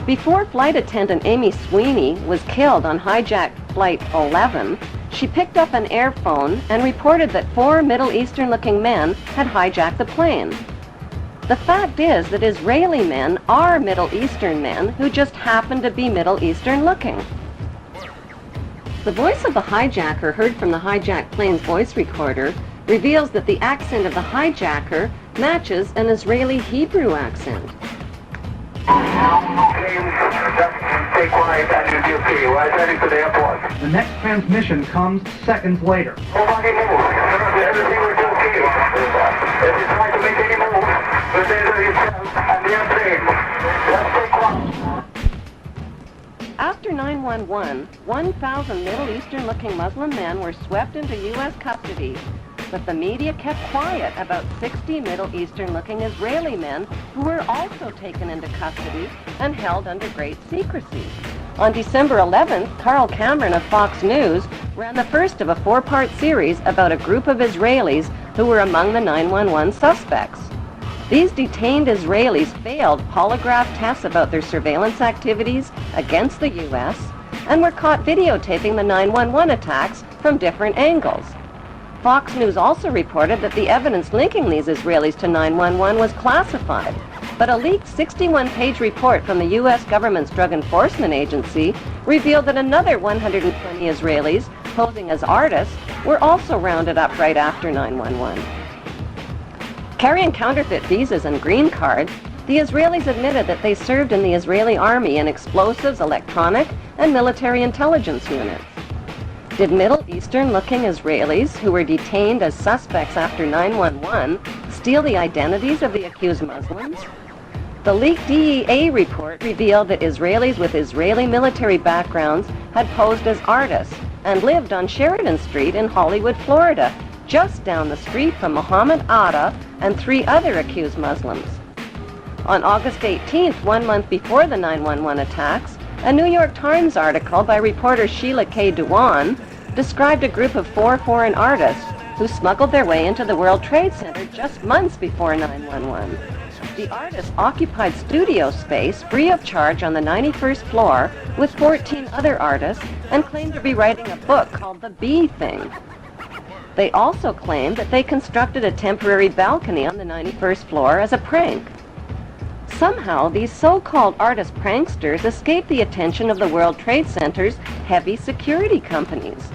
Before flight attendant Amy Sweeney was killed on hijacked Flight 11, she picked up an airphone and reported that 4 Middle Eastern-looking men had hijacked the plane. The fact is that Israeli men are Middle Eastern men who just happen to be Middle Eastern-looking. The voice of the hijacker heard from the hijacked plane's voice recorder reveals that the accent of the hijacker matches an Israeli Hebrew accent. The next transmission comes seconds later. After 9/11, 1,000 Middle Eastern-looking Muslim men were swept into U.S. custody, but the media kept quiet about 60 Middle Eastern-looking Israeli men who were also taken into custody and held under great secrecy. On December 11th, Carl Cameron of Fox News ran the first of a 4-part series about a group of Israelis who were among the 9/11 suspects. These detained Israelis failed polygraph tests about their surveillance activities against the U.S. and were caught videotaping the 9/11 attacks from different angles. Fox News also reported that the evidence linking these Israelis to 9/11 was classified, but a leaked 61-page report from the U.S. government's Drug Enforcement Agency revealed that another 120 Israelis, posing as artists, were also rounded up right after 9/11. Carrying counterfeit visas and green cards, the Israelis admitted that they served in the Israeli army in explosives, electronic, and military intelligence units. Did Middle Eastern-looking Israelis who were detained as suspects after 9/11 steal the identities of the accused Muslims? The leaked DEA report revealed that Israelis with Israeli military backgrounds had posed as artists and lived on Sheridan Street in Hollywood, Florida, just down the street from Mohammed Atta and 3 other accused Muslims. On August 18th, 1 month before the 9/11 attacks, a New York Times article by reporter Sheila K. Dewan described a group of 4 foreign artists who smuggled their way into the World Trade Center just months before 9/11. The artists occupied studio space free of charge on the 91st floor with 14 other artists and claimed to be writing a book called The Bee Thing. They also claimed that they constructed a temporary balcony on the 91st floor as a prank. Somehow, these so-called artist pranksters escaped the attention of the World Trade Center's heavy security companies.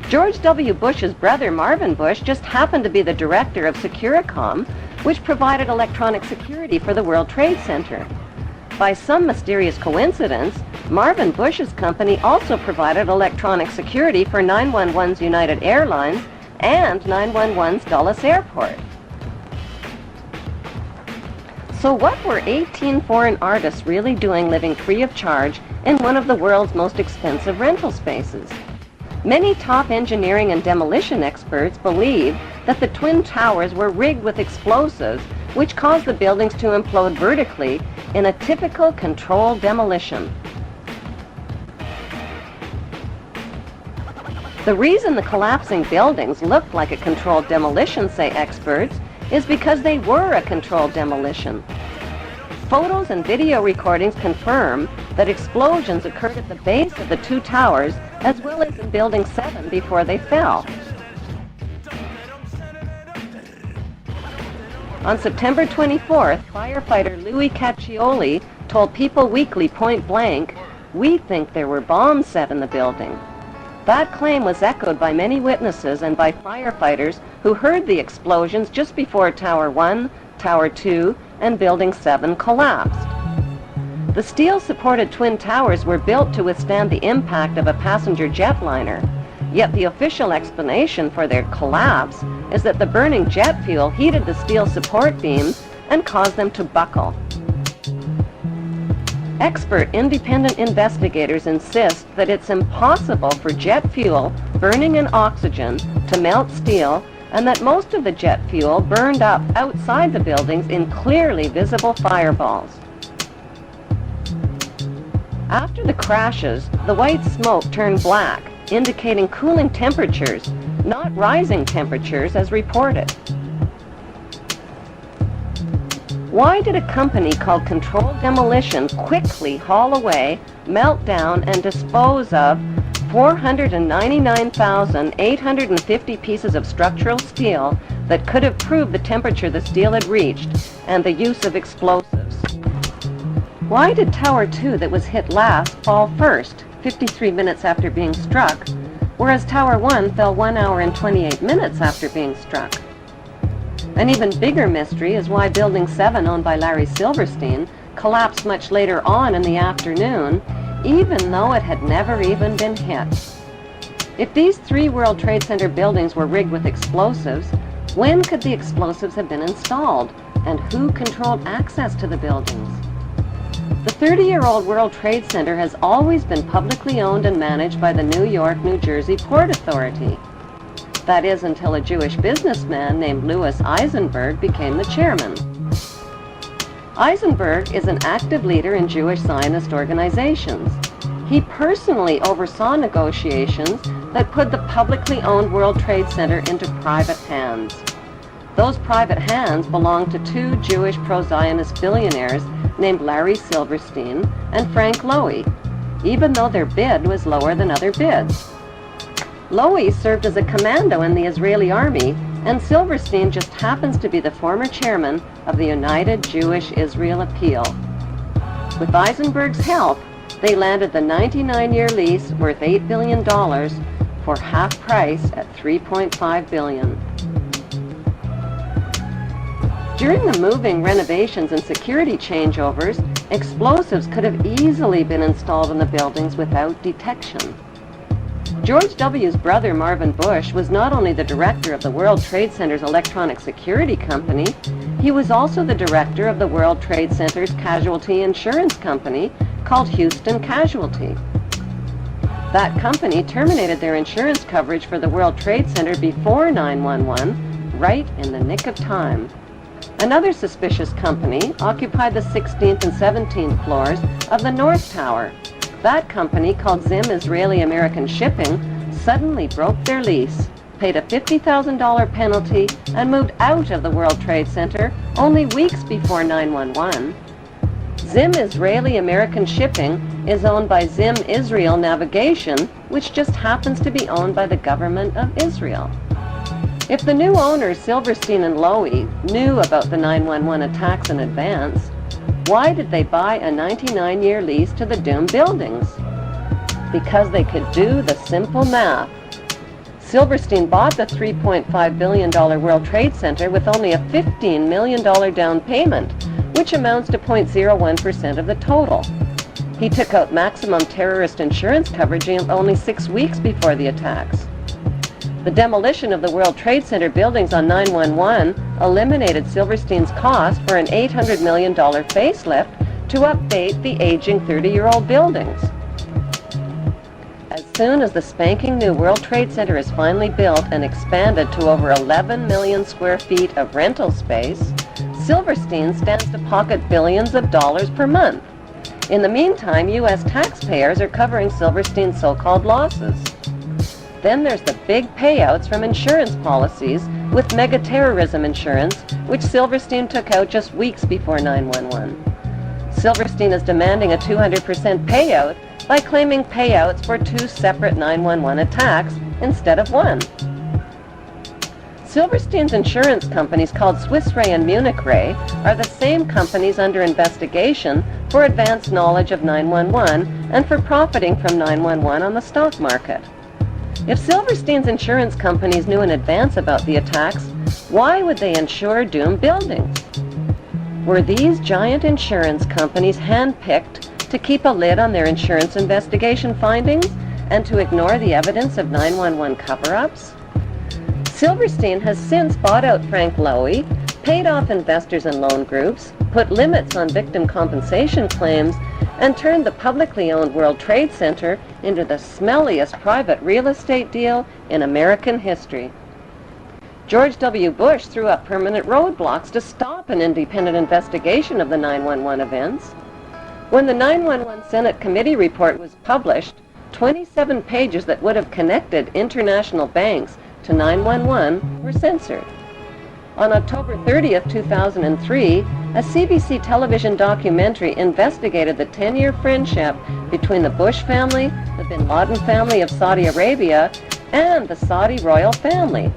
George W. Bush's brother Marvin Bush just happened to be the director of Securicom, which provided electronic security for the World Trade Center. By some mysterious coincidence, Marvin Bush's company also provided electronic security for 911's United Airlines and 911's Dulles Airport. So what were 18 foreign artists really doing living free of charge in one of the world's most expensive rental spaces? Many top engineering and demolition experts believe that the Twin Towers were rigged with explosives which caused the buildings to implode vertically in a typical controlled demolition. The reason the collapsing buildings looked like a controlled demolition, say experts, is because they were a controlled demolition. Photos and video recordings confirm that explosions occurred at the base of the 2 towers as well as in Building 7 before they fell. On September 24th, firefighter Louis Caccioli told People Weekly point blank, "We think there were bombs set in the building." That claim was echoed by many witnesses and by firefighters who heard the explosions just before Tower 1, Tower 2, and Building 7 collapsed. The steel-supported Twin Towers were built to withstand the impact of a passenger jetliner, yet the official explanation for their collapse is that the burning jet fuel heated the steel support beams and caused them to buckle. Expert independent investigators insist that it's impossible for jet fuel burning in oxygen to melt steel, and that most of the jet fuel burned up outside the buildings in clearly visible fireballs. After the crashes, the white smoke turned black, indicating cooling temperatures, not rising temperatures as reported. Why did a company called Controlled Demolition quickly haul away, melt down, and dispose of 499,850 pieces of structural steel that could have proved the temperature the steel had reached and the use of explosives? Why did Tower 2 that was hit last fall first, 53 minutes after being struck, whereas Tower 1 fell 1 hour and 28 minutes after being struck? An even bigger mystery is why Building 7, owned by Larry Silverstein, collapsed much later on in the afternoon, even though it had never even been hit. If these 3 World Trade Center buildings were rigged with explosives, when could the explosives have been installed, and who controlled access to the buildings? The 30-year-old World Trade Center has always been publicly owned and managed by the New York, New Jersey Port Authority. That is, until a Jewish businessman named Louis Eisenberg became the chairman. Eisenberg is an active leader in Jewish Zionist organizations. He personally oversaw negotiations that put the publicly owned World Trade Center into private hands. Those private hands belonged to 2 Jewish pro-Zionist billionaires named Larry Silverstein and Frank Lowy, even though their bid was lower than other bids. Lowy served as a commando in the Israeli army, and Silverstein just happens to be the former chairman of the United Jewish Israel Appeal. With Eisenberg's help, they landed the 99-year lease worth $8 billion for half price at $3.5 billion. During the moving, renovations, and security changeovers, explosives could have easily been installed in the buildings without detection. George W.'s brother, Marvin Bush, was not only the director of the World Trade Center's electronic security company, he was also the director of the World Trade Center's casualty insurance company called Houston Casualty. That company terminated their insurance coverage for the World Trade Center before 9/11, right in the nick of time. Another suspicious company occupied the 16th and 17th floors of the North Tower. That company, called Zim Israeli American Shipping, suddenly broke their lease, paid a $50,000 penalty, and moved out of the World Trade Center only weeks before 9/11. Zim Israeli American Shipping is owned by Zim Israel Navigation, which just happens to be owned by the government of Israel. If the new owners, Silverstein and Lowy, knew about the 9/11 attacks in advance, why did they buy a 99-year lease to the doomed buildings? Because they could do the simple math. Silverstein bought the $3.5 billion World Trade Center with only a $15 million down payment, which amounts to 0.01% of the total. He took out maximum terrorist insurance coverage only 6 weeks before the attacks. The demolition of the World Trade Center buildings on 9/11 eliminated Silverstein's cost for an $800 million facelift to update the aging 30-year-old buildings. As soon as the spanking new World Trade Center is finally built and expanded to over 11 million square feet of rental space, Silverstein stands to pocket billions of dollars per month. In the meantime, U.S. taxpayers are covering Silverstein's so-called losses. Then there's the big payouts from insurance policies with mega-terrorism insurance, which Silverstein took out just weeks before 9/11. Silverstein is demanding a 200% payout by claiming payouts for 2 separate 9/11 attacks instead of 1. Silverstein's insurance companies, called Swiss Re and Munich Re, are the same companies under investigation for advanced knowledge of 9/11 and for profiting from 9/11 on the stock market. If Silverstein's insurance companies knew in advance about the attacks, why would they insure doomed buildings? Were these giant insurance companies handpicked to keep a lid on their insurance investigation findings and to ignore the evidence of 9/11 cover-ups? Silverstein has since bought out Frank Lowy, paid off investors and loan groups, put limits on victim compensation claims, and turned the publicly owned World Trade Center into the smelliest private real estate deal in American history. George W. Bush threw up permanent roadblocks to stop an independent investigation of the 9/11 events. When the 9/11 Senate Committee report was published, 27 pages that would have connected international banks to 9/11 were censored. On October 30th, 2003, A CBC television documentary investigated the 10-year friendship between the Bush family, the bin Laden family of Saudi Arabia, and the Saudi royal family.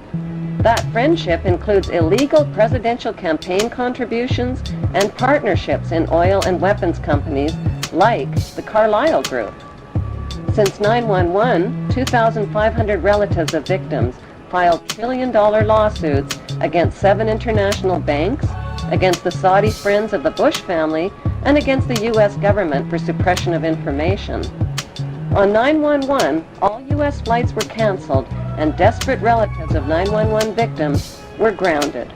That friendship includes illegal presidential campaign contributions and partnerships in oil and weapons companies like the Carlyle Group. Since 9/11, 2,500 relatives of victims filed trillion-dollar lawsuits against 7 international banks, against the Saudi friends of the Bush family, and against the U.S. government for suppression of information. On 9/11, all U.S. flights were canceled, and desperate relatives of 9/11 victims were grounded.